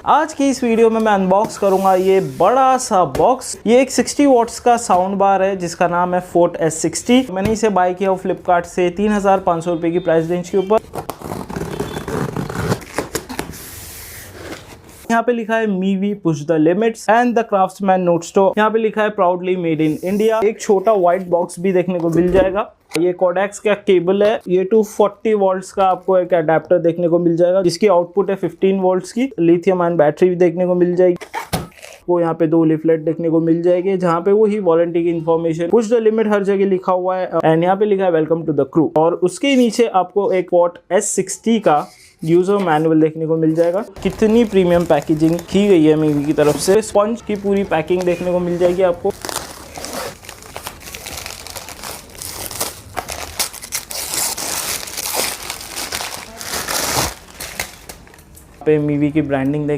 आज की इस वीडियो में मैं अनबॉक्स करूंगा ये बड़ा सा बॉक्स। ये एक 60 वॉट्स का साउंड बार है जिसका नाम है फोर्ट S60। मैंने इसे बाय किया फ्लिपकार्ट से 3500 रुपए की प्राइस रेंज के ऊपर। यहाँ पे लिखा है Mivi push the limits and the craftsman note store. यहाँ पे लिखा है प्राउडली मेड इन इंडिया। एक छोटा व्हाइट बॉक्स भी देखने को मिल जाएगा। ये कोडेक्स का केबल है। ये 240 वोल्ट्स का आपको एक अडेप्टर देखने को मिल जाएगा जिसकी आउटपुट है 15 वोल्ट्स की। लिथियम आयन बैटरी भी देखने को मिल जाएगी। वो यहाँ पे 2 लिफलेट देखने को मिल जाएगी जहाँ पे वही वारंटी की इन्फॉर्मेशन पुश द लिमिट हर जगह लिखा हुआ है एंड यहाँ पे लिखा है वेलकम टू द क्रू। और उसके नीचे आपको एक फोर्ट S60 का यूजर मैनुअल देखने को मिल जाएगा। कितनी प्रीमियम पैकेजिंग की गई है मीवी की तरफ से। स्पंज की पूरी पैकिंग देखने को मिल जाएगी आपको। पे मीवी की ब्रांडिंग देखने